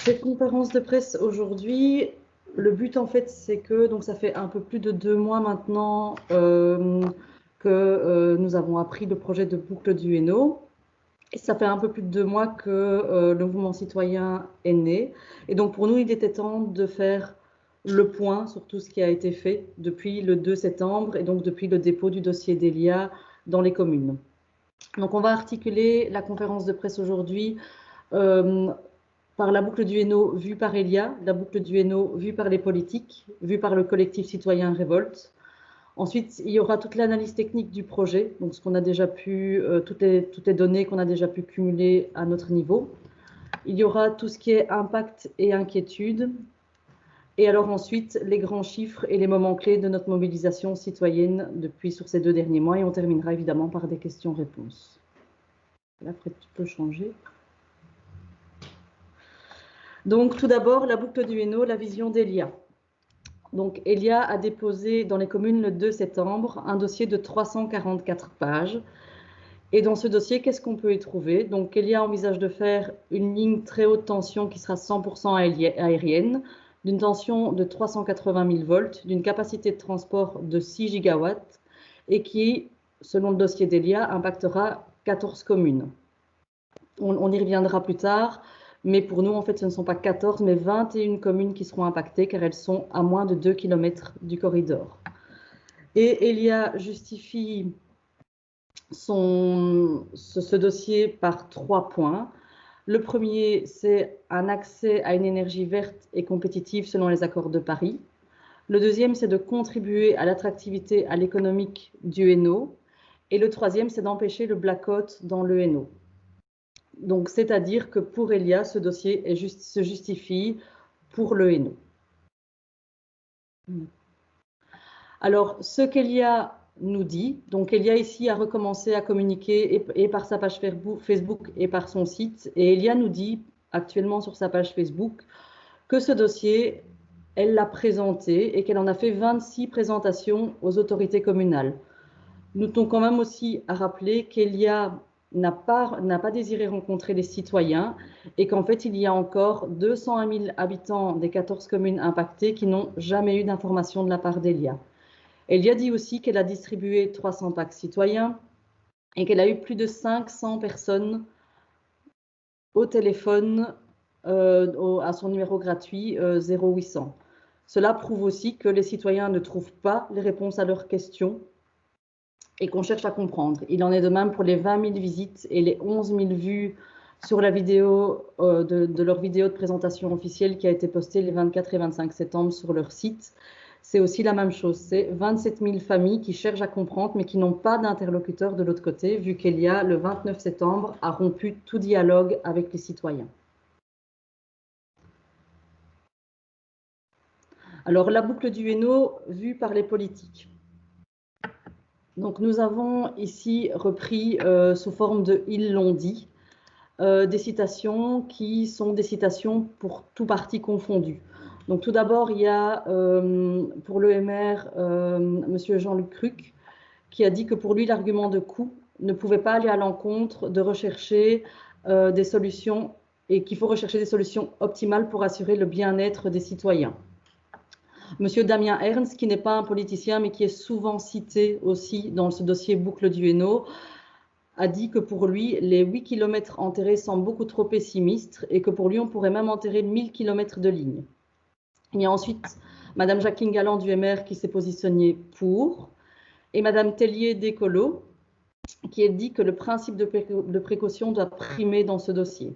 Cette conférence de presse aujourd'hui, le but en fait c'est que, donc ça fait un peu plus de 2 mois maintenant que nous avons appris le projet de boucle du Hainaut. Et ça fait un peu plus de 2 mois que le mouvement citoyen est né. Et donc pour nous, il était temps de faire le point sur tout ce qui a été fait depuis le 2 septembre et donc depuis le dépôt du dossier d'Elia dans les communes. Donc on va articuler la conférence de presse aujourd'hui par la boucle du Hainaut vue par Elia, la boucle du Hainaut vue par les politiques, vue par le collectif citoyen Révolte. Ensuite, il y aura toute l'analyse technique du projet, donc ce qu'on a déjà pu, toutes les données qu'on a déjà pu cumuler à notre niveau. Il y aura tout ce qui est impact et inquiétude. Et alors ensuite, les grands chiffres et les moments clés de notre mobilisation citoyenne depuis sur ces 2 derniers mois. Et on terminera évidemment par des questions-réponses. Là, Fred, tu peux changer. Donc tout d'abord, la boucle du Hainaut, la vision d'Elia. Donc Elia a déposé dans les communes le 2 septembre un dossier de 344 pages. Et dans ce dossier, qu'est-ce qu'on peut y trouver? Donc Elia envisage de faire une ligne très haute tension qui sera 100% aérienne, d'une tension de 380 000 volts, d'une capacité de transport de 6 gigawatts et qui, selon le dossier d'Elia, impactera 14 communes. On y reviendra plus tard. Mais pour nous, en fait, ce ne sont pas 14, mais 21 communes qui seront impactées car elles sont à moins de 2 km du corridor. Et Elia justifie ce dossier par 3 points. Le premier, c'est un accès à une énergie verte et compétitive selon les accords de Paris. Le deuxième, c'est de contribuer à l'attractivité à l'économique du Hainaut. Et le troisième, c'est d'empêcher le blackout dans le Hainaut. Donc, c'est-à-dire que pour Elia, ce dossier se justifie pour le Hainaut. Alors, ce qu'Elia nous dit, donc Elia ici a recommencé à communiquer et par sa page Facebook et par son site, et Elia nous dit actuellement sur sa page Facebook que ce dossier, elle l'a présenté et qu'elle en a fait 26 présentations aux autorités communales. Nous tenons quand même aussi à rappeler qu'Elia n'a pas désiré rencontrer les citoyens et qu'en fait, il y a encore 201 000 habitants des 14 communes impactées qui n'ont jamais eu d'information de la part d'Elia. Elia dit aussi qu'elle a distribué 300 packs citoyens et qu'elle a eu plus de 500 personnes au téléphone à son numéro gratuit 0800. Cela prouve aussi que les citoyens ne trouvent pas les réponses à leurs questions et qu'on cherche à comprendre. Il en est de même pour les 20 000 visites et les 11 000 vues sur la vidéo de leur vidéo de présentation officielle qui a été postée les 24 et 25 septembre sur leur site. C'est aussi la même chose, c'est 27 000 familles qui cherchent à comprendre mais qui n'ont pas d'interlocuteur de l'autre côté, vu qu'Elia, le 29 septembre, a rompu tout dialogue avec les citoyens. Alors, la boucle du Hainaut vue par les politiques. Donc, nous avons ici repris sous forme de « ils l'ont dit » des citations qui sont des citations pour tout parti confondu. Donc, tout d'abord, il y a pour l'EMR M. Jean-Luc Cruc qui a dit que pour lui, l'argument de coût ne pouvait pas aller à l'encontre de rechercher des solutions et qu'il faut rechercher des solutions optimales pour assurer le bien-être des citoyens. Monsieur Damien Ernst, qui n'est pas un politicien, mais qui est souvent cité aussi dans ce dossier boucle du Hainaut, a dit que pour lui, les 8 km enterrés semblent beaucoup trop pessimistes et que pour lui, on pourrait même enterrer 1000 km de lignes. Il y a ensuite Madame Jacqueline Galland du MR qui s'est positionnée pour, et Madame Tellier d'Écolo qui a dit que le principe de précaution doit primer dans ce dossier.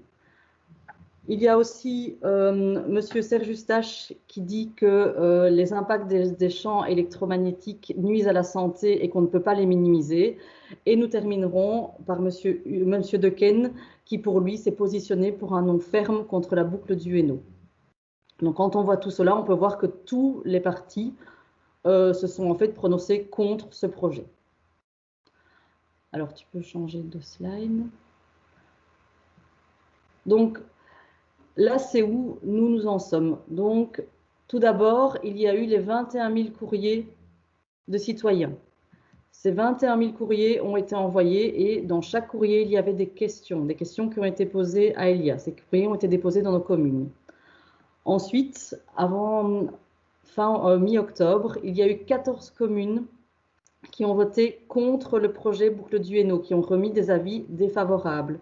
Il y a aussi Monsieur Serge Eustache qui dit que les impacts des champs électromagnétiques nuisent à la santé et qu'on ne peut pas les minimiser. Et nous terminerons par Monsieur Dequesne qui, pour lui, s'est positionné pour un non ferme contre la boucle du Hainaut. Donc, quand on voit tout cela, on peut voir que tous les partis se sont en fait prononcés contre ce projet. Alors, tu peux changer de slide. Donc, là, c'est où nous en sommes. Donc, tout d'abord, il y a eu les 21 000 courriers de citoyens. Ces 21 000 courriers ont été envoyés et dans chaque courrier, il y avait des questions qui ont été posées à Elia. Ces courriers ont été déposés dans nos communes. Ensuite, mi-octobre, il y a eu 14 communes qui ont voté contre le projet boucle du Hainaut, qui ont remis des avis défavorables.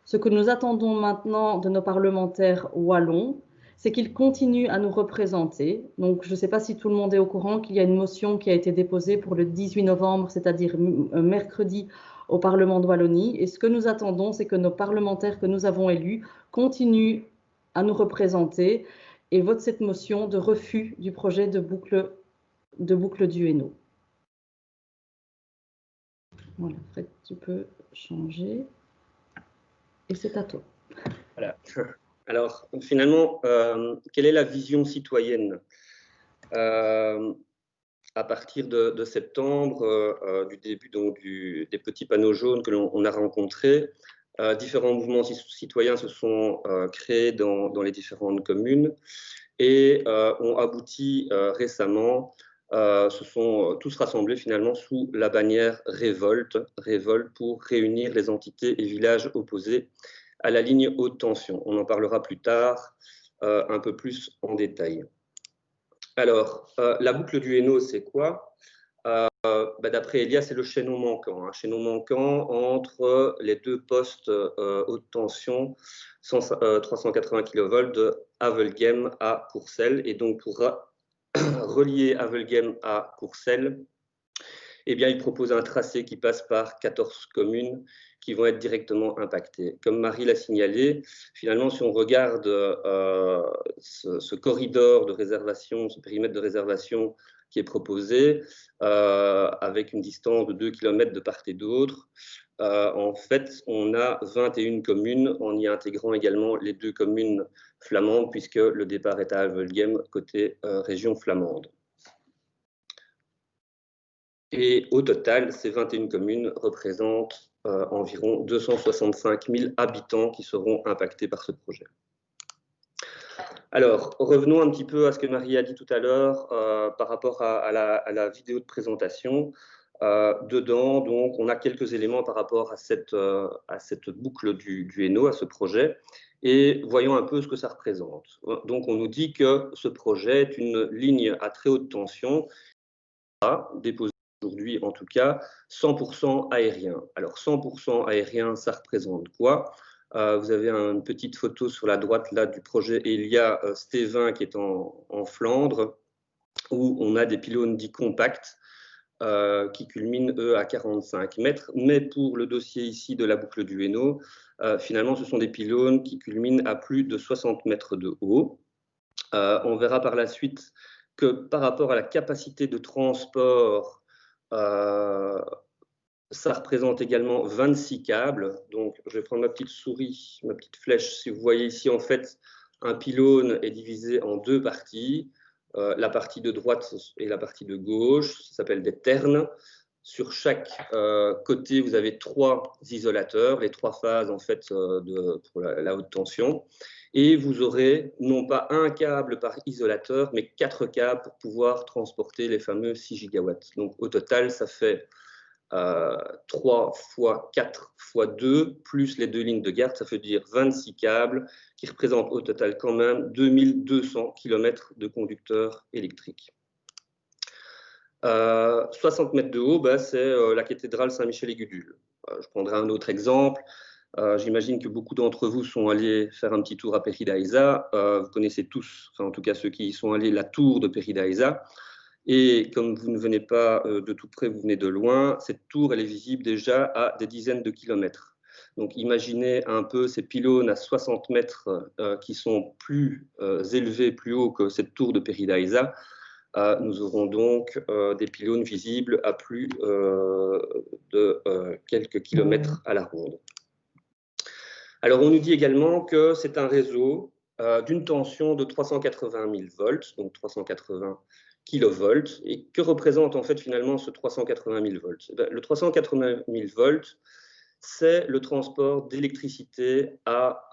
Ce que nous attendons maintenant de nos parlementaires wallons, c'est qu'ils continuent à nous représenter. Donc, je ne sais pas si tout le monde est au courant qu'il y a une motion qui a été déposée pour le 18 novembre, c'est-à-dire mercredi, au Parlement de Wallonie. Et ce que nous attendons, c'est que nos parlementaires que nous avons élus continuent à nous représenter et votent cette motion de refus du projet de boucle du Hainaut. Voilà, Fred, tu peux changer. Et c'est à toi. Voilà. Alors, finalement, quelle est la vision citoyenne à partir de septembre, du début donc, des petits panneaux jaunes que l'on a rencontrés, différents mouvements citoyens se sont créés dans les différentes communes et ont abouti récemment, se sont tous rassemblés finalement sous la bannière Révolte pour réunir les entités et villages opposés à la ligne haute tension. On en parlera plus tard, un peu plus en détail. Alors, la boucle du Hainaut, c'est quoi? D'après Elia, c'est le chaînon manquant. Un chaînon manquant entre les deux postes haute tension 380 kV de Havelgem à Courcelles. Et donc, pour relier Havelgem à Courcelles, eh bien, il propose un tracé qui passe par 14 communes qui vont être directement impactées. Comme Marie l'a signalé, finalement, si on regarde ce corridor de réservation, ce périmètre de réservation qui est proposé, avec une distance de 2 km de part et d'autre, en fait, on a 21 communes, en y intégrant également les 2 communes flamandes, puisque le départ est à Havelgem, côté région flamande. Et au total, ces 21 communes représentent environ 265 000 habitants qui seront impactés par ce projet. Alors, revenons un petit peu à ce que Marie a dit tout à l'heure par rapport à la vidéo de présentation. Dedans, donc, on a quelques éléments par rapport à cette boucle du Hainaut, à ce projet, et voyons un peu ce que ça représente. Donc, on nous dit que ce projet est une ligne à très haute tension, déposée aujourd'hui en tout cas, 100% aérien. Alors 100% aérien, ça représente quoi? Vous avez une petite photo sur la droite là du projet Elia Stévin qui est en Flandre, où on a des pylônes dits compacts qui culminent eux à 45 mètres. Mais pour le dossier ici de la boucle du Hainaut, finalement ce sont des pylônes qui culminent à plus de 60 mètres de haut. On verra par la suite que par rapport à la capacité de transport, ça représente également 26 câbles. Donc, je vais prendre ma petite souris, ma petite flèche. Si vous voyez ici, en fait, un pylône est divisé en 2 parties. La partie de droite et la partie de gauche, ça s'appelle des ternes. Sur chaque côté, vous avez 3 isolateurs, les 3 phases en fait pour la haute tension. Et vous aurez non pas un câble par isolateur, mais 4 câbles pour pouvoir transporter les fameux 6 gigawatts. Donc au total, ça fait 3 fois 4 fois 2, plus les 2 lignes de garde, ça veut dire 26 câbles, qui représentent au total quand même 2200 km de conducteurs électriques. 60 mètres de haut, c'est la cathédrale Saint-Michel-et-Gudule. Je prendrai un autre exemple. J'imagine que beaucoup d'entre vous sont allés faire un petit tour à Peridaisa. Vous connaissez tous, enfin en tout cas ceux qui y sont allés, la tour de Peridaisa. Et comme vous ne venez pas de tout près, vous venez de loin, cette tour, elle est visible déjà à des dizaines de kilomètres. Donc imaginez un peu ces pylônes à 60 mètres qui sont plus élevés, plus hauts que cette tour de Peridaisa. Nous aurons donc des pylônes visibles à plus de quelques kilomètres à la ronde. Alors, on nous dit également que c'est un réseau d'une tension de 380 000 volts, donc 380 kilovolts. Et que représente en fait finalement ce 380 000 volts? Le 380 000 volts, c'est le transport d'électricité à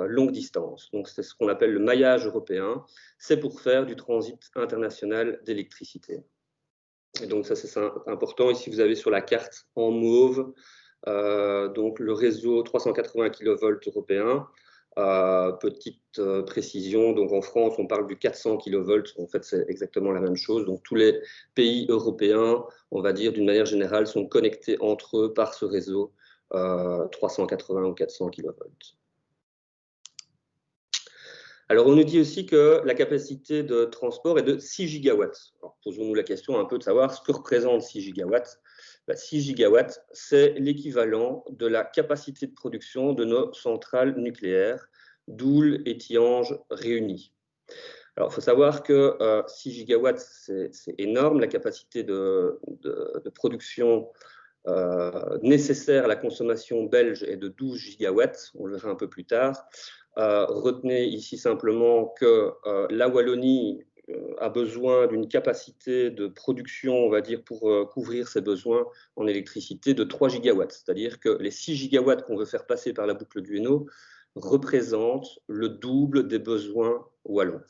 longue distance. Donc, c'est ce qu'on appelle le maillage européen. C'est pour faire du transit international d'électricité. Et donc, ça, c'est important. Ici, vous avez sur la carte en mauve donc le réseau 380 kV européen. Petite précision, donc en France, on parle du 400 kV, en fait c'est exactement la même chose. Donc tous les pays européens, on va dire d'une manière générale, sont connectés entre eux par ce réseau 380 ou 400 kV. Alors on nous dit aussi que la capacité de transport est de 6 gigawatts. Alors posons-nous la question un peu de savoir ce que représente 6 gigawatts. 6 gigawatts, c'est l'équivalent de la capacité de production de nos centrales nucléaires, Doel et Tihange réunies. Alors, il faut savoir que 6 gigawatts, c'est énorme. La capacité de production nécessaire à la consommation belge est de 12 gigawatts. On le verra un peu plus tard. Retenez ici simplement que la Wallonie a besoin d'une capacité de production, on va dire, pour couvrir ses besoins en électricité de 3 gigawatts. C'est-à-dire que les 6 gigawatts qu'on veut faire passer par la boucle du Hainaut représentent le double des besoins wallons.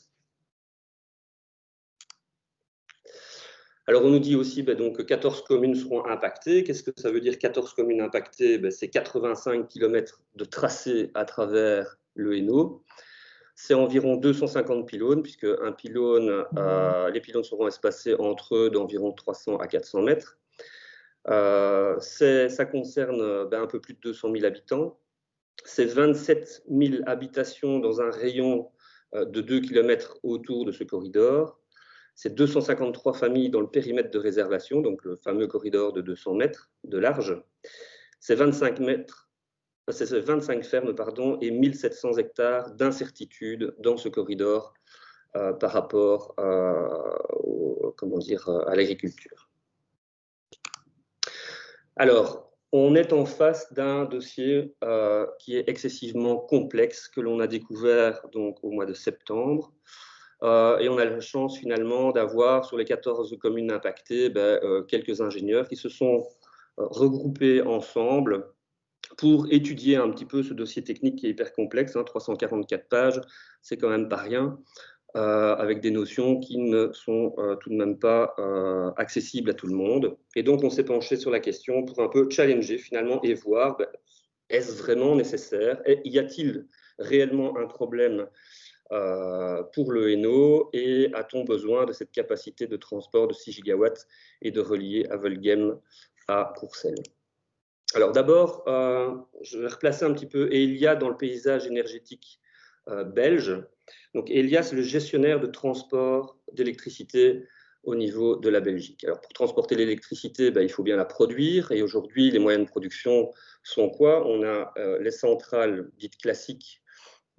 Alors on nous dit aussi donc, que 14 communes seront impactées. Qu'est-ce que ça veut dire 14 communes impactées? C'est 85 km de tracé à travers le Hainaut. C'est environ 250 pylônes, puisque les pylônes seront espacés entre eux d'environ 300 à 400 mètres. Ça concerne un peu plus de 200 000 habitants. C'est 27 000 habitations dans un rayon de 2 km autour de ce corridor. C'est 253 familles dans le périmètre de réservation, donc le fameux corridor de 200 mètres de large. C'est 25 fermes et 1700 hectares d'incertitude dans ce corridor par rapport à l'agriculture. Alors, on est en face d'un dossier qui est excessivement complexe, que l'on a découvert donc, au mois de septembre. Et on a la chance finalement d'avoir sur les 14 communes impactées quelques ingénieurs qui se sont regroupés ensemble pour étudier un petit peu ce dossier technique qui est hyper complexe, 344 pages, c'est quand même pas rien, avec des notions qui ne sont tout de même pas accessibles à tout le monde. Et donc on s'est penché sur la question pour un peu challenger finalement et voir, est-ce vraiment nécessaire? Et y a-t-il réellement un problème pour le Hainaut et a-t-on besoin de cette capacité de transport de 6 gigawatts et de relier Avelgem à Courcelles? Alors d'abord, je vais replacer un petit peu Elia dans le paysage énergétique belge. Donc Elia, c'est le gestionnaire de transport d'électricité au niveau de la Belgique. Alors pour transporter l'électricité, il faut bien la produire et aujourd'hui, les moyens de production sont quoi? On a les centrales dites classiques,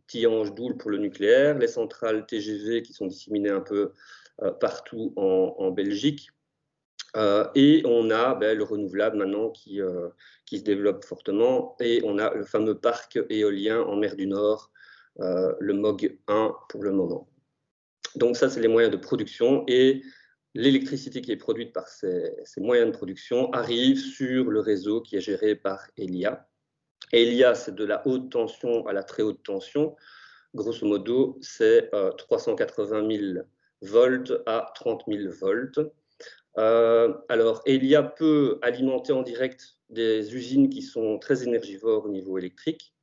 Tihange, Doel pour le nucléaire, les centrales TGV qui sont disséminées un peu partout en Belgique. Et on a le renouvelable maintenant qui se développe fortement. Et on a le fameux parc éolien en mer du Nord, le MOG 1 pour le moment. Donc ça, c'est les moyens de production. Et l'électricité qui est produite par ces moyens de production arrive sur le réseau qui est géré par Elia. Elia, c'est de la haute tension à la très haute tension. Grosso modo, c'est 380 000 volts à 30 000 volts. Alors, Elia peut alimenter en direct des usines qui sont très énergivores au niveau électrique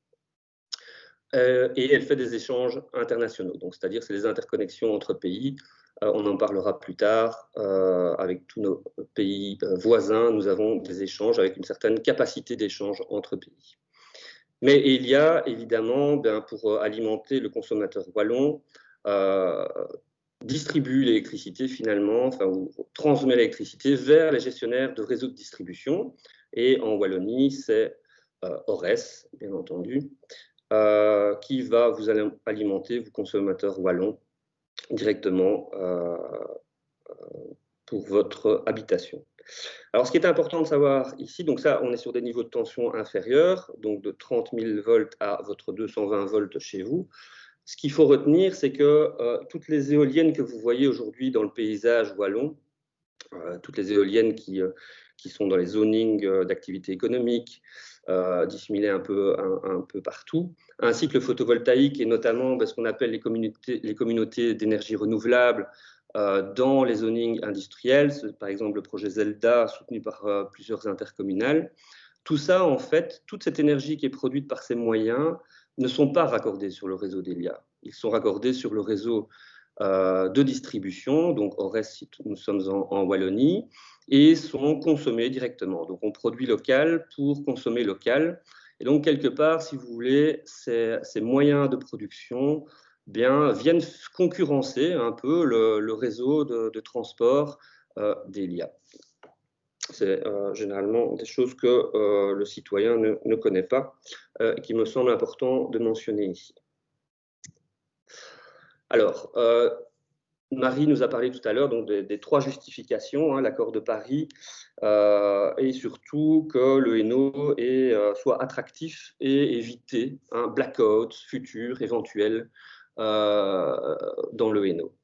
et elle fait des échanges internationaux. Donc, c'est-à-dire, c'est les interconnexions entre pays. On en parlera plus tard avec tous nos pays voisins. Nous avons des échanges avec une certaine capacité d'échange entre pays. Mais Elia, évidemment, pour alimenter le consommateur wallon, distribue l'électricité finalement, ou transmet l'électricité vers les gestionnaires de réseaux de distribution. Et en Wallonie, c'est Ores, bien entendu, qui va vous alimenter, vous consommateurs wallons, directement pour votre habitation. Alors, ce qui est important de savoir ici, donc ça, on est sur des niveaux de tension inférieurs, donc de 30 000 volts à votre 220 volts chez vous. Ce qu'il faut retenir, c'est que toutes les éoliennes que vous voyez aujourd'hui dans le paysage wallon, toutes les éoliennes qui sont dans les zonings d'activité économique, disséminées un peu partout, ainsi que le photovoltaïque et notamment ce qu'on appelle les communautés d'énergie renouvelable dans les zonings industriels, par exemple le projet Zelda soutenu par plusieurs intercommunales. Tout ça, en fait, toute cette énergie qui est produite par ces moyens ne sont pas raccordés sur le réseau d'Elia. Ils sont raccordés sur le réseau de distribution, donc Ores, si nous sommes en Wallonie, et sont consommés directement. Donc on produit local pour consommer local. Et donc quelque part, si vous voulez, ces moyens de production viennent concurrencer un peu le réseau de transport d'Elia. C'est généralement des choses que le citoyen ne connaît pas et qui me semble important de mentionner ici. Alors, Marie nous a parlé tout à l'heure des 3 justifications, hein, l'accord de Paris, et surtout que le Hainaut soit attractif et éviter un blackout futur éventuel dans le Hainaut.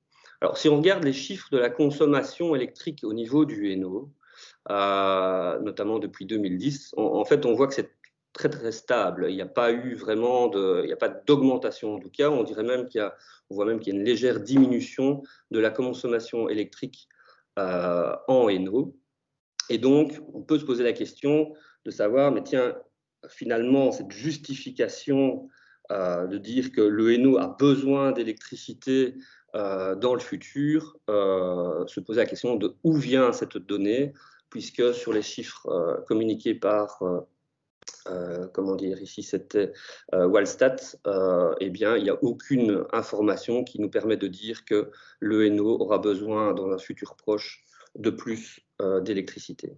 Alors, si on regarde les chiffres de la consommation électrique au niveau du Hainaut, notamment depuis 2010, en fait, on voit que c'est très très stable. Il n'y a pas eu vraiment il n'y a pas d'augmentation en tout cas. On dirait même on voit même qu'il y a une légère diminution de la consommation électrique en Hainaut. Et donc, on peut se poser la question de savoir, mais tiens, finalement, cette justification de dire que le Hainaut a besoin d'électricité dans le futur, se poser la question de où vient cette donnée, puisque sur les chiffres communiqués par comment dire, ici c'était Wallstat, eh bien, il n'y a aucune information qui nous permet de dire que le Hainaut aura besoin dans un futur proche de plus d'électricité.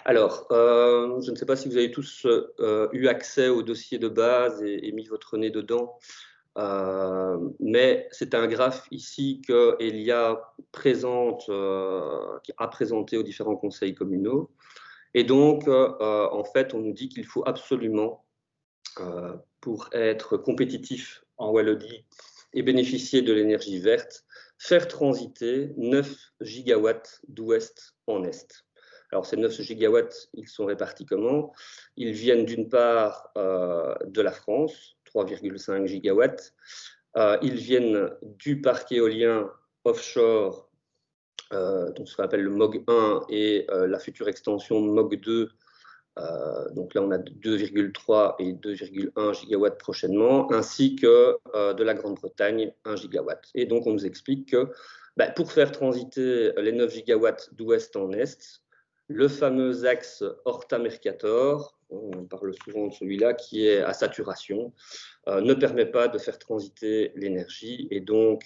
Alors, je ne sais pas si vous avez tous eu accès au dossier de base et mis votre nez dedans, mais c'est un graphe ici que Elia a présenté aux différents conseils communaux. Et donc, en fait, on nous dit qu'il faut absolument, pour être compétitif en Wallonie et bénéficier de l'énergie verte, faire transiter 9 gigawatts d'ouest en est. Alors, ces 9 gigawatts, ils sont répartis comment? Ils viennent d'une part de la France, 3,5 gigawatts. Ils viennent du parc éolien offshore, donc ce qu'on appelle le MOG 1 et la future extension MOG 2. Donc là, on a 2,3 et 2,1 gigawatts prochainement, ainsi que de la Grande-Bretagne, 1 gigawatt. Et donc, on nous explique que pour faire transiter les 9 gigawatts d'ouest en est, le fameux axe Horta-Mercator, on parle souvent de celui-là, qui est à saturation, ne permet pas de faire transiter l'énergie. Et donc,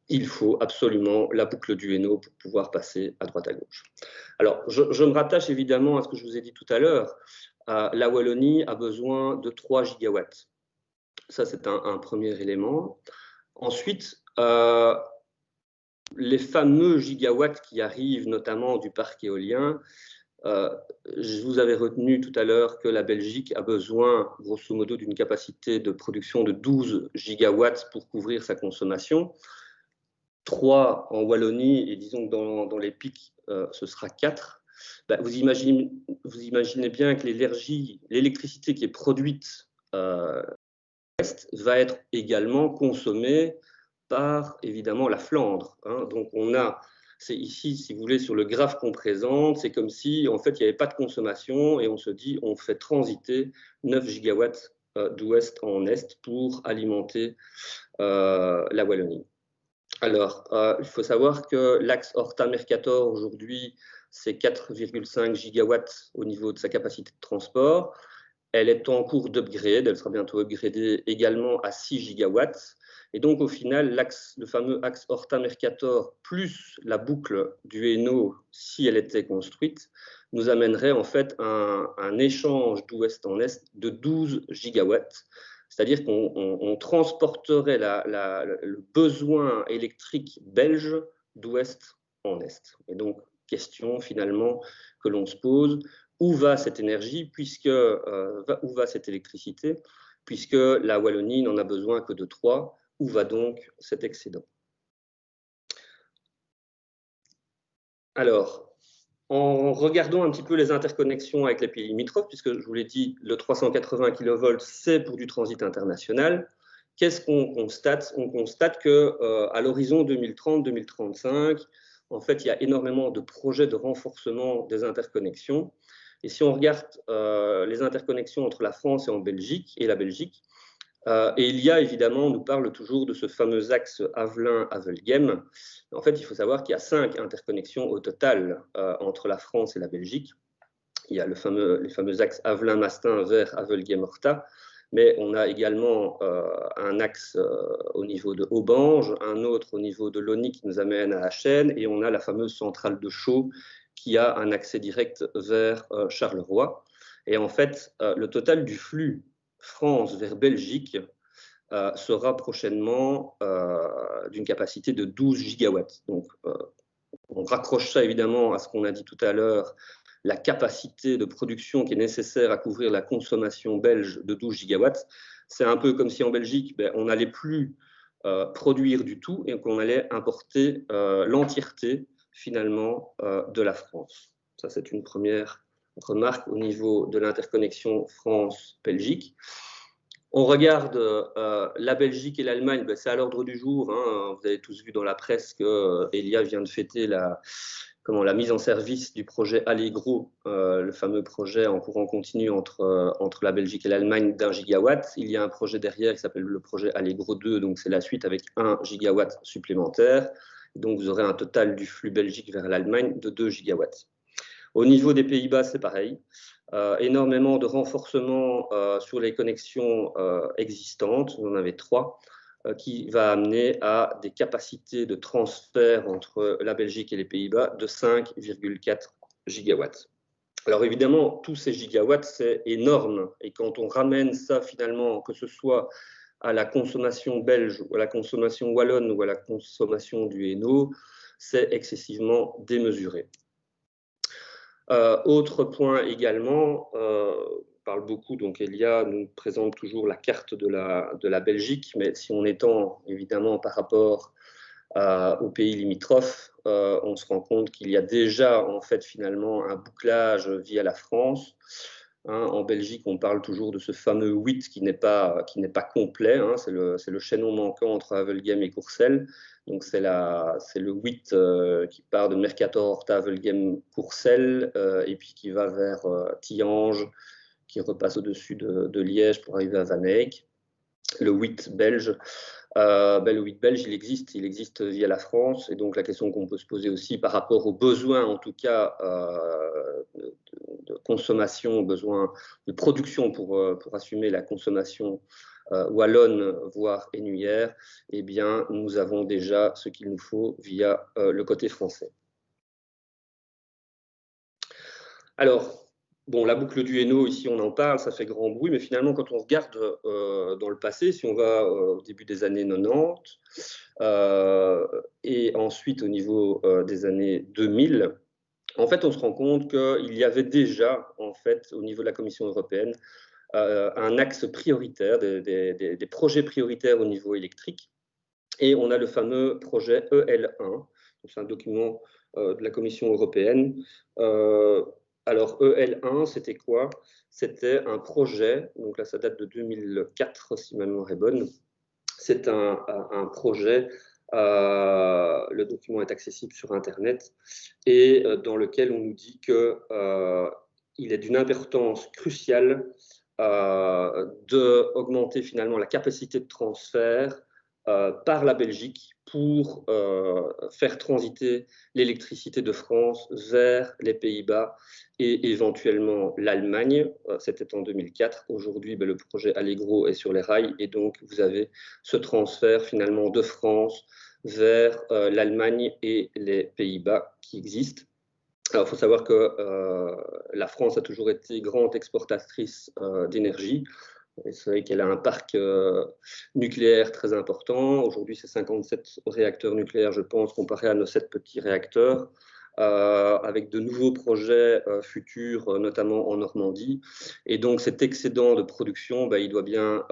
il faut absolument la boucle du Hainaut pour pouvoir passer à droite à gauche. Alors, je me rattache évidemment à ce que je vous ai dit tout à l'heure. La Wallonie a besoin de 3 gigawatts. Ça, c'est un premier élément. Ensuite, les fameux gigawatts qui arrivent notamment du parc éolien, je vous avais retenu tout à l'heure que la Belgique a besoin, grosso modo, d'une capacité de production de 12 gigawatts pour couvrir sa consommation. 3 en Wallonie, et disons que dans les pics, ce sera 4. Vous imaginez bien que l'électricité qui est produite va être également consommée par, évidemment, la Flandre. Hein. Donc, c'est ici, si vous voulez, sur le graphe qu'on présente, c'est comme si, en fait, il n'y avait pas de consommation et on se dit, on fait transiter 9 gigawatts d'ouest en est pour alimenter la Wallonie. Alors, il faut savoir que l'axe Horta-Mercator, aujourd'hui, c'est 4,5 gigawatts au niveau de sa capacité de transport. Elle est en cours d'upgrade, elle sera bientôt upgradée également à 6 gigawatts. Et donc, au final, le fameux axe Horta-Mercator plus la boucle du Hainaut, si elle était construite, nous amènerait en fait un échange d'ouest en est de 12 gigawatts. C'est-à-dire qu'on transporterait le besoin électrique belge d'ouest en est. Et donc, question finalement que l'on se pose, où va cette énergie, où va cette électricité, puisque la Wallonie n'en a besoin que de 3, où va donc cet excédent? Alors, en regardant un petit peu les interconnexions avec les pays limitrophes, puisque je vous l'ai dit, le 380 kV, c'est pour du transit international, qu'est-ce qu'on constate? On constate qu'à l'horizon 2030-2035, en fait, il y a énormément de projets de renforcement des interconnexions, Et si on regarde les interconnexions entre la France et la Belgique, et il y a évidemment, on nous parle toujours de ce fameux axe Avelin-Havelgem. En fait, il faut savoir qu'il y a 5 interconnexions au total entre la France et la Belgique. Il y a les fameux axes Avelin-Mastin vers Havelgem-Horta, mais on a également un axe au niveau de Aubange, un autre au niveau de Lony qui nous amène à la Chaîne, et on a la fameuse centrale de Chaux qui a un accès direct vers Charleroi. Et en fait, le total du flux France vers Belgique sera prochainement d'une capacité de 12 gigawatts. Donc, on raccroche ça évidemment à ce qu'on a dit tout à l'heure, la capacité de production qui est nécessaire à couvrir la consommation belge de 12 gigawatts. C'est un peu comme si en Belgique, on n'allait plus produire du tout et qu'on allait importer l'entièreté finalement de la France. Ça, c'est une première remarque au niveau de l'interconnexion France-Belgique. On regarde la Belgique et l'Allemagne, c'est à l'ordre du jour. Hein. Vous avez tous vu dans la presse que Elia vient de fêter la mise en service du projet Allegro, le fameux projet en courant continu entre la Belgique et l'Allemagne d'1 gigawatt. Il y a un projet derrière qui s'appelle le projet Allegro 2, donc c'est la suite avec 1 gigawatt supplémentaire. Donc vous aurez un total du flux Belgique vers l'Allemagne de 2 gigawatts. Au niveau des Pays-Bas, c'est pareil. Énormément de renforcement sur les connexions existantes, vous en avez 3, qui va amener à des capacités de transfert entre la Belgique et les Pays-Bas de 5,4 gigawatts. Alors évidemment, tous ces gigawatts, c'est énorme. Et quand on ramène ça finalement, que ce soit à la consommation belge, ou à la consommation wallonne, ou à la consommation du Hainaut, c'est excessivement démesuré. Autre point également, on parle beaucoup, donc Elia nous présente toujours la carte de la Belgique, mais si on étend évidemment par rapport aux pays limitrophes, on se rend compte qu'il y a déjà en fait finalement un bouclage via la France. Hein, en Belgique, on parle toujours de ce fameux 8 qui n'est pas complet, hein, c'est le chaînon manquant entre Havelgem et Courcelles. Donc c'est le 8 qui part de Mercator, Horta, Havelgem, Courcelles, et puis qui va vers Tillange, qui repasse au-dessus de Liège pour arriver à Van Eyck. Le 8 belge. Le 8 belge, il existe via la France, et donc la question qu'on peut se poser aussi par rapport aux besoins, en tout cas de consommation, aux besoins de production pour assumer la consommation wallonne, voire énuyère, eh bien, nous avons déjà ce qu'il nous faut via le côté français. Alors, bon, la boucle du Hainaut, ici on en parle, ça fait grand bruit, mais finalement quand on regarde dans le passé, si on va au début des années 90 et ensuite au niveau des années 2000, en fait on se rend compte qu'il y avait déjà, en fait, au niveau de la Commission européenne, un axe prioritaire, des projets prioritaires au niveau électrique, et on a le fameux projet EL1, c'est un document de la Commission européenne. Alors, EL1, c'était quoi? C'était un projet, donc là, ça date de 2004, si ma mémoire est bonne. C'est un projet, le document est accessible sur Internet, et dans lequel on nous dit qu'il est d'une importance cruciale d'augmenter finalement la capacité de transfert par la Belgique pour faire transiter l'électricité de France vers les Pays-Bas et éventuellement l'Allemagne. C'était en 2004. Aujourd'hui, le projet Allegro est sur les rails, et donc vous avez ce transfert finalement de France vers l'Allemagne et les Pays-Bas qui existent. Alors, il faut savoir que la France a toujours été grande exportatrice d'énergie. C'est vrai qu'elle a un parc nucléaire très important. Aujourd'hui, c'est 57 réacteurs nucléaires, je pense, comparé à nos 7 petits réacteurs, avec de nouveaux projets futurs, notamment en Normandie. Et donc, cet excédent de production, il doit bien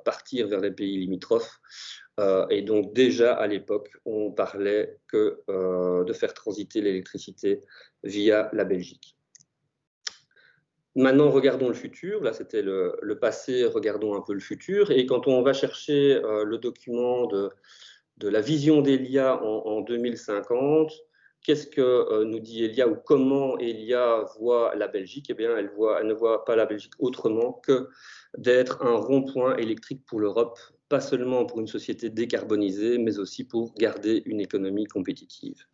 partir vers les pays limitrophes. Et donc, déjà à l'époque, on parlait de faire transiter l'électricité via la Belgique. Maintenant, regardons le futur. Là, c'était le passé, regardons un peu le futur. Et quand on va chercher le document de la vision d'Elia en 2050, Qu'est-ce que nous dit Elia ou comment Elia voit la Belgique? Eh bien, elle ne voit pas la Belgique autrement que d'être un rond-point électrique pour l'Europe, pas seulement pour une société décarbonisée, mais aussi pour garder une économie compétitive.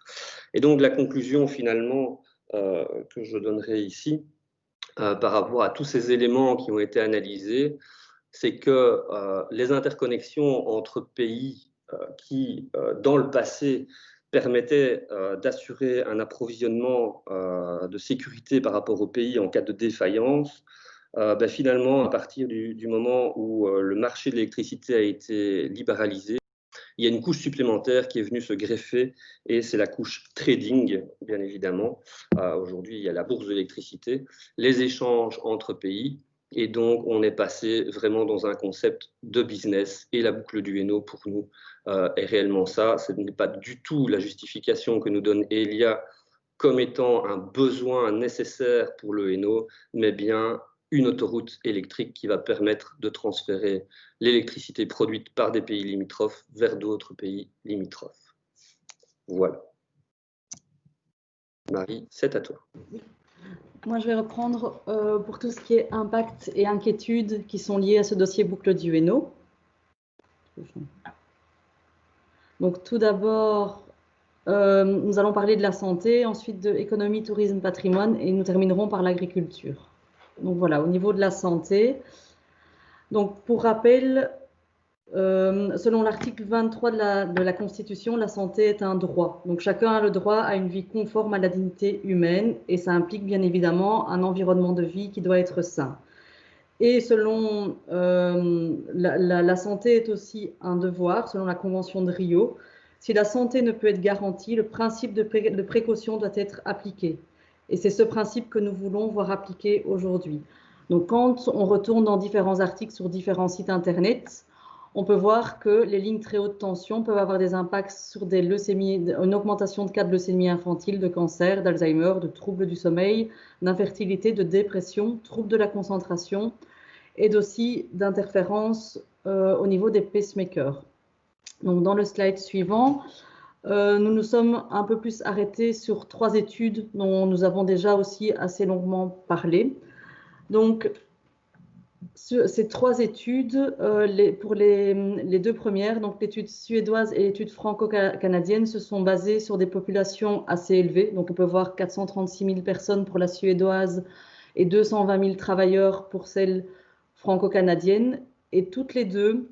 Et donc, la conclusion finalement que je donnerai ici, par rapport à tous ces éléments qui ont été analysés, c'est que les interconnexions entre pays qui, dans le passé, permettaient d'assurer un approvisionnement de sécurité par rapport au pays en cas de défaillance, finalement, à partir du moment où le marché de l'électricité a été libéralisé, il y a une couche supplémentaire qui est venue se greffer et c'est la couche trading, bien évidemment. Aujourd'hui, il y a la bourse de l'électricité, les échanges entre pays et donc on est passé vraiment dans un concept de business et la boucle du Hainaut pour nous est réellement ça. Ce n'est pas du tout la justification que nous donne Elia comme étant un besoin nécessaire pour le Hainaut, mais bien une autoroute électrique qui va permettre de transférer l'électricité produite par des pays limitrophes vers d'autres pays limitrophes. Voilà. Marie, c'est à toi. Moi, je vais reprendre pour tout ce qui est impact et inquiétudes qui sont liés à ce dossier boucle du Hainaut. Donc, tout d'abord, nous allons parler de la santé, ensuite de économie, tourisme, patrimoine, et nous terminerons par l'agriculture. Donc voilà, au niveau de la santé. Donc, pour rappel, selon l'article 23 de la Constitution, la santé est un droit. Donc chacun a le droit à une vie conforme à la dignité humaine et ça implique bien évidemment un environnement de vie qui doit être sain. Et selon la santé est aussi un devoir, selon la Convention de Rio. Si la santé ne peut être garantie, le principe de précaution doit être appliqué. Et c'est ce principe que nous voulons voir appliqué aujourd'hui. Donc quand on retourne dans différents articles sur différents sites internet, on peut voir que les lignes très haute tension peuvent avoir des impacts sur des leucémies, une augmentation de cas de leucémie infantile, de cancer, d'Alzheimer, de troubles du sommeil, d'infertilité, de dépression, troubles de la concentration et aussi d'interférences au niveau des pacemakers. Donc dans le slide suivant, nous nous sommes un peu plus arrêtés sur 3 études dont nous avons déjà aussi assez longuement parlé. Donc, ces 3 études, pour les 2 premières, donc l'étude suédoise et l'étude franco-canadienne, se sont basées sur des populations assez élevées. Donc on peut voir 436 000 personnes pour la suédoise et 220 000 travailleurs pour celle franco-canadienne. Et toutes les deux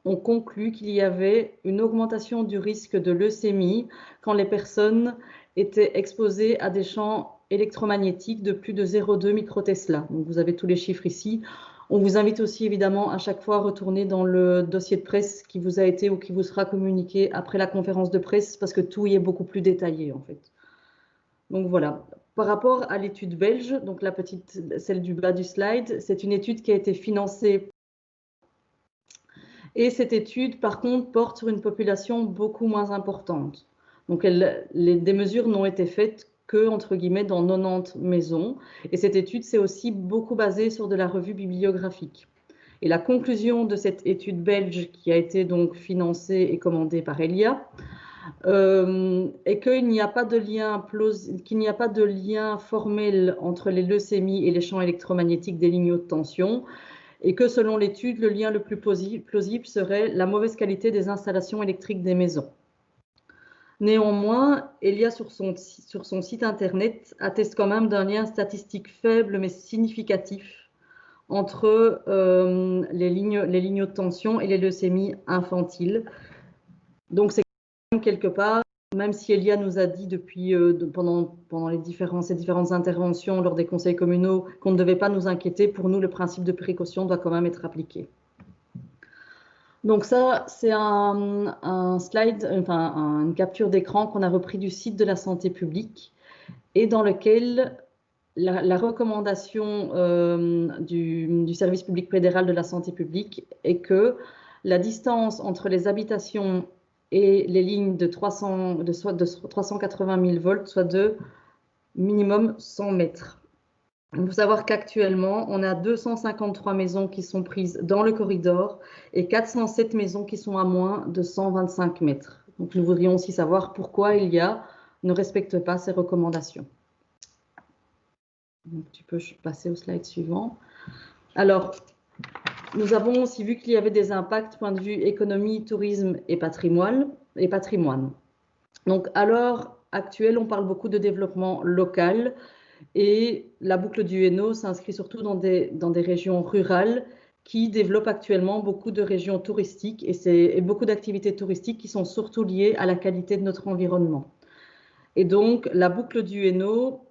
ont conclu qu'il y avait une augmentation du risque de leucémie quand les personnes étaient exposées à des champs électromagnétiques de plus de 0,2 microtesla. Donc vous avez tous les chiffres ici. On vous invite aussi évidemment à chaque fois à retourner dans le dossier de presse qui vous a été ou qui vous sera communiqué après la conférence de presse parce que tout y est beaucoup plus détaillé en fait. Donc voilà. Par rapport à l'étude belge, donc la petite, celle du bas du slide, c'est une étude qui a été financée. Et cette étude, par contre, porte sur une population beaucoup moins importante. Donc des mesures n'ont été faites que, entre guillemets, dans 90 maisons. Et cette étude s'est aussi beaucoup basée sur de la revue bibliographique. Et la conclusion de cette étude belge, qui a été donc financée et commandée par Elia, est qu'il n'y a pas de lien formel entre les leucémies et les champs électromagnétiques des lignes haute tension, et que selon l'étude, le lien le plus plausible serait la mauvaise qualité des installations électriques des maisons. Néanmoins, Elia, sur son site internet, atteste quand même d'un lien statistique faible mais significatif entre les lignes haute tension et les leucémies infantiles. Donc c'est quand même quelque part, même si Elia nous a dit depuis pendant ces différentes interventions lors des conseils communaux qu'on ne devait pas nous inquiéter, pour nous le principe de précaution doit quand même être appliqué. Donc ça, c'est un slide, enfin une capture d'écran qu'on a repris du site de la santé publique et dans lequel la recommandation du service public fédéral de la santé publique est que la distance entre les habitations et les lignes de 380 000 volts soit de minimum 100 mètres. Il faut savoir qu'actuellement, on a 253 maisons qui sont prises dans le corridor et 407 maisons qui sont à moins de 125 mètres. Donc nous voudrions aussi savoir pourquoi il y a ne respectent pas ces recommandations. Donc, tu peux passer au slide suivant. Alors, nous avons aussi vu qu'il y avait des impacts point de vue économie, tourisme et patrimoine. Donc, à l'heure actuelle, on parle beaucoup de développement local et la boucle du Hainaut s'inscrit surtout dans des régions rurales qui développent actuellement beaucoup de régions touristiques et beaucoup d'activités touristiques qui sont surtout liées à la qualité de notre environnement. Et donc, la boucle du Hainaut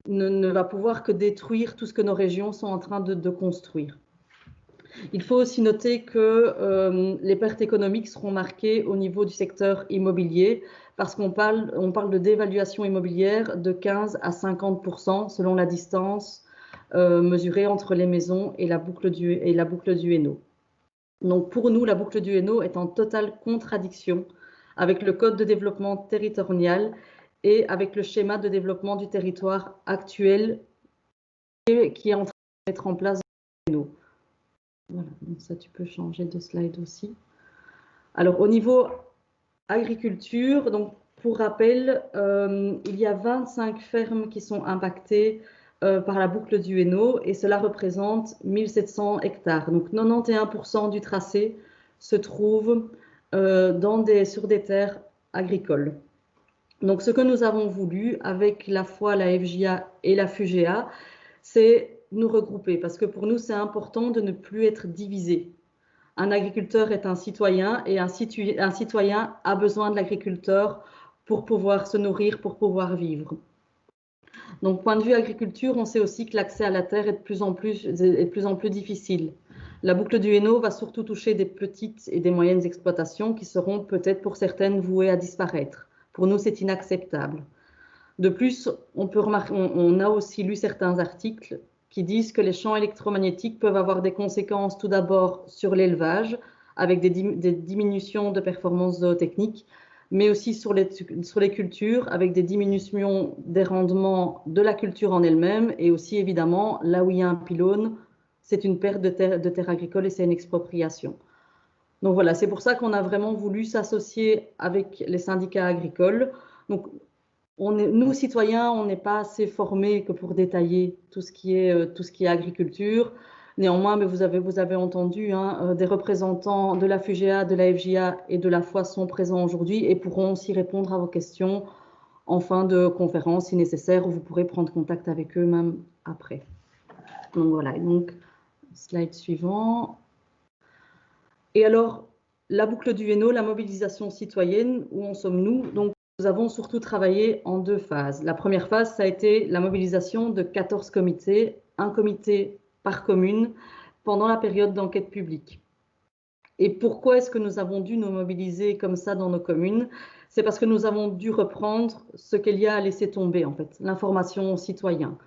ne va pouvoir que détruire tout ce que nos régions sont en train de construire. Il faut aussi noter que les pertes économiques seront marquées au niveau du secteur immobilier parce qu'on parle de dévaluation immobilière de 15 à 50% selon la distance mesurée entre les maisons et la boucle du Hainaut. Donc pour nous, la boucle du Hainaut est en totale contradiction avec le Code de développement territorial et avec le schéma de développement du territoire actuel qui est en train de mettre en place dans le Hainaut. Voilà, donc ça tu peux changer de slide aussi. Alors au niveau agriculture, donc pour rappel, il y a 25 fermes qui sont impactées par la boucle du Hainaut et cela représente 1700 hectares. Donc 91% du tracé se trouve sur des terres agricoles. Donc ce que nous avons voulu avec la fois la FJA et la FUGEA, c'est nous regrouper parce que pour nous c'est important de ne plus être divisé. Un agriculteur est un citoyen et un citoyen a besoin de l'agriculteur pour pouvoir se nourrir, pour pouvoir vivre. Donc, point de vue agriculture, on sait aussi que l'accès à la terre est de plus en plus difficile. La boucle du Hainaut va surtout toucher des petites et des moyennes exploitations qui seront peut-être pour certaines vouées à disparaître. Pour nous, c'est inacceptable. De plus, on a aussi lu certains articles qui disent que les champs électromagnétiques peuvent avoir des conséquences tout d'abord sur l'élevage, avec des diminutions de performances zootechniques, mais aussi sur les cultures, avec des diminutions des rendements de la culture en elle-même, et aussi évidemment, là où il y a un pylône, c'est une perte de terre agricole et c'est une expropriation. Donc voilà, c'est pour ça qu'on a vraiment voulu s'associer avec les syndicats agricoles. Donc, nous, citoyens, on n'est pas assez formés que pour détailler tout ce qui est agriculture. Néanmoins, mais vous avez entendu, des représentants de la FUGEA, de la FJA et de la FOI sont présents aujourd'hui et pourront aussi répondre à vos questions en fin de conférence si nécessaire, ou vous pourrez prendre contact avec eux même après. Donc voilà, donc slide suivant. Et alors, la boucle du Hainaut, la mobilisation citoyenne, où en sommes-nous? Donc, nous avons surtout travaillé en deux phases. La première phase, ça a été la mobilisation de 14 comités, un comité par commune, pendant la période d'enquête publique. Et pourquoi est-ce que nous avons dû nous mobiliser comme ça dans nos communes? C'est parce que nous avons dû reprendre ce qu'il y a à laisser tomber, en fait, l'information aux citoyens.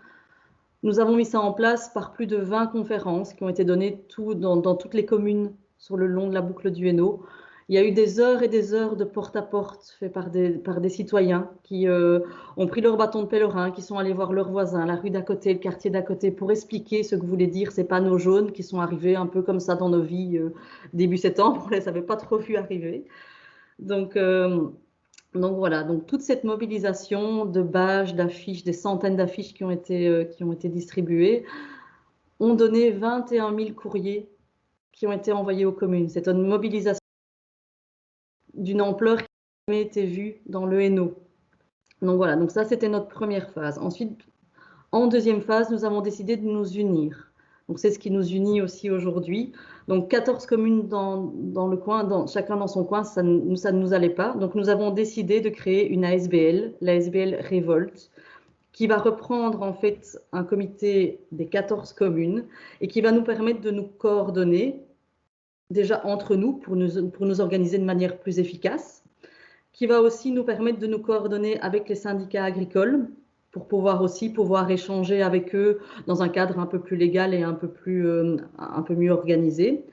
Nous avons mis ça en place par plus de 20 conférences qui ont été données dans toutes les communes sur le long de la boucle du Hainaut. Il y a eu des heures et des heures de porte-à-porte fait par des citoyens qui ont pris leur bâton de pèlerin, qui sont allés voir leurs voisins, la rue d'à côté, le quartier d'à côté, pour expliquer ce que voulaient dire ces panneaux jaunes qui sont arrivés un peu comme ça dans nos vies début septembre. On ne les avait pas trop vus arriver. Donc voilà, donc toute cette mobilisation de badges, d'affiches, des centaines d'affiches qui ont été distribuées, ont donné 21 000 courriers qui ont été envoyés aux communes. C'est une mobilisation d'une ampleur qui n'a jamais été vue dans le Hainaut. Donc voilà, donc ça c'était notre première phase. Ensuite, en deuxième phase, nous avons décidé de nous unir. Donc c'est ce qui nous unit aussi aujourd'hui. Donc 14 communes dans le coin, chacun dans son coin, ça ne nous allait pas. Donc nous avons décidé de créer une ASBL, l'ASBL Révolte, qui va reprendre en fait un comité des 14 communes et qui va nous permettre de nous coordonner déjà entre nous pour nous organiser de manière plus efficace, qui va aussi nous permettre de nous coordonner avec les syndicats agricoles pour pouvoir échanger avec eux dans un cadre un peu plus légal et un peu mieux organisé.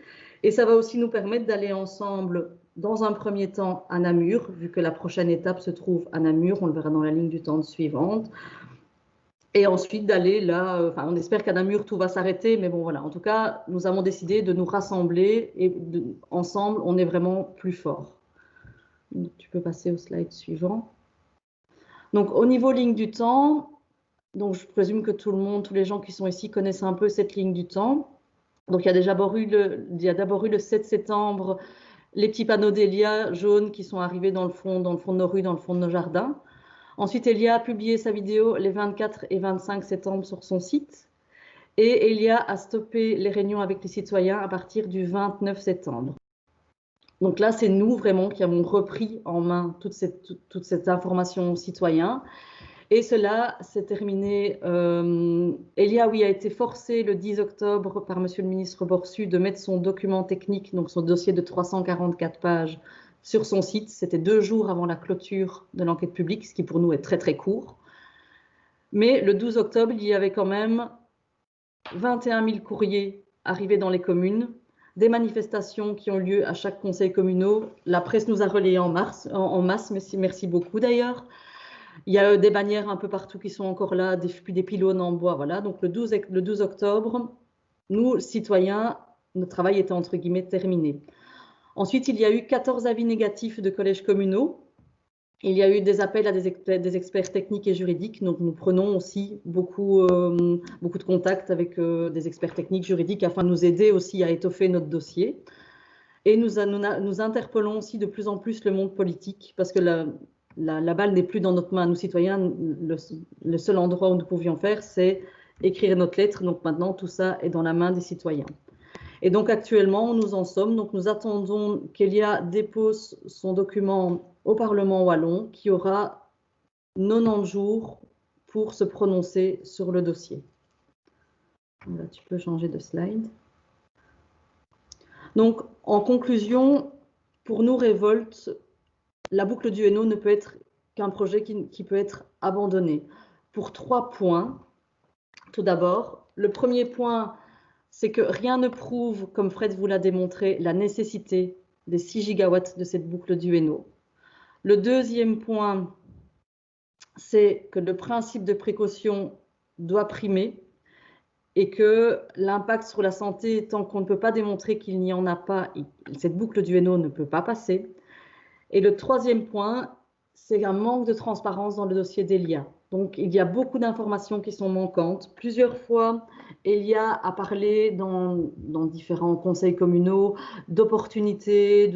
Et ça va aussi nous permettre d'aller ensemble dans un premier temps à Namur, vu que la prochaine étape se trouve à Namur, on le verra dans la ligne du temps suivante. Et ensuite d'aller là, on espère qu'à Namur tout va s'arrêter, mais bon voilà, en tout cas, nous avons décidé de nous rassembler et ensemble, on est vraiment plus fort. Donc, tu peux passer au slide suivant. Donc, au niveau ligne du temps, donc je présume que tous les gens qui sont ici connaissent un peu cette ligne du temps. Donc, il y a d'abord eu le 7 septembre, les petits panneaux d'Elia jaunes qui sont arrivés dans le fond de nos rues, dans le fond de nos jardins. Ensuite, Elia a publié sa vidéo les 24 et 25 septembre sur son site. Et Elia a stoppé les réunions avec les citoyens à partir du 29 septembre. Donc là, c'est nous vraiment qui avons repris en main toute cette information aux citoyens. Et cela s'est terminé. Elia, oui, a été forcé le 10 octobre par Monsieur le ministre Borsu de mettre son document technique, donc son dossier de 344 pages, sur son site. C'était 2 jours avant la clôture de l'enquête publique, ce qui pour nous est très très court. Mais le 12 octobre, il y avait quand même 21 000 courriers arrivés dans les communes, des manifestations qui ont lieu à chaque conseil communal. La presse nous a relayés en masse, merci beaucoup d'ailleurs. Il y a des bannières un peu partout qui sont encore là, puis des pylônes en bois. Voilà. Donc le 12 octobre, nous, citoyens, notre travail était entre guillemets terminé. Ensuite, il y a eu 14 avis négatifs de collèges communaux. Il y a eu des appels à des experts techniques et juridiques. Donc nous prenons aussi beaucoup de contacts avec des experts techniques juridiques afin de nous aider aussi à étoffer notre dossier. Et nous interpellons aussi de plus en plus le monde politique parce que la balle n'est plus dans notre main. Nous, citoyens, le seul endroit où nous pouvions faire, c'est écrire notre lettre. Donc maintenant, tout ça est dans la main des citoyens. Et donc actuellement, nous en sommes. Donc nous attendons qu'Elia dépose son document au Parlement wallon, qui aura 90 jours pour se prononcer sur le dossier. Là, tu peux changer de slide. Donc, en conclusion, pour nous, Révolte, la boucle du Hainaut ne peut être qu'un projet qui peut être abandonné pour 3 points. Tout d'abord, le premier point, c'est que rien ne prouve, comme Fred vous l'a démontré, la nécessité des 6 gigawatts de cette boucle du Hainaut. Le deuxième point, c'est que le principe de précaution doit primer et que l'impact sur la santé, tant qu'on ne peut pas démontrer qu'il n'y en a pas, cette boucle du Hainaut ne peut pas passer. Et le troisième point, c'est un manque de transparence dans le dossier d'Elia. Donc, il y a beaucoup d'informations qui sont manquantes. Plusieurs fois, Elia a parlé dans différents conseils communaux d'opportunités,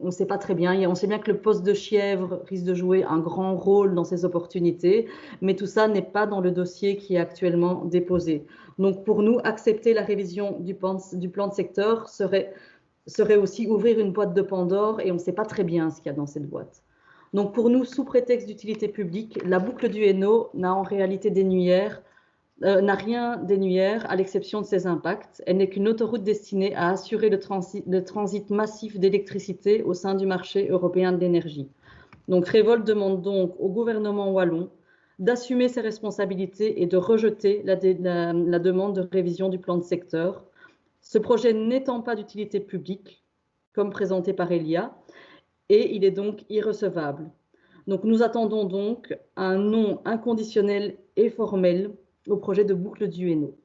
on ne sait pas très bien. On sait bien que le poste de Chièvre risque de jouer un grand rôle dans ces opportunités, mais tout ça n'est pas dans le dossier qui est actuellement déposé. Donc, pour nous, accepter la révision du plan de secteur serait aussi ouvrir une boîte de Pandore et on ne sait pas très bien ce qu'il y a dans cette boîte. Donc pour nous, sous prétexte d'utilité publique, la boucle du Hainaut n'a en réalité n'a rien d'annuaire à l'exception de ses impacts. Elle n'est qu'une autoroute destinée à assurer le transit massif d'électricité au sein du marché européen de l'énergie. Donc Révolte demande donc au gouvernement wallon d'assumer ses responsabilités et de rejeter la demande de révision du plan de secteur. Ce projet n'étant pas d'utilité publique, comme présenté par Elia, et il est donc irrecevable. Donc nous attendons donc un non inconditionnel et formel au projet de boucle du Hainaut.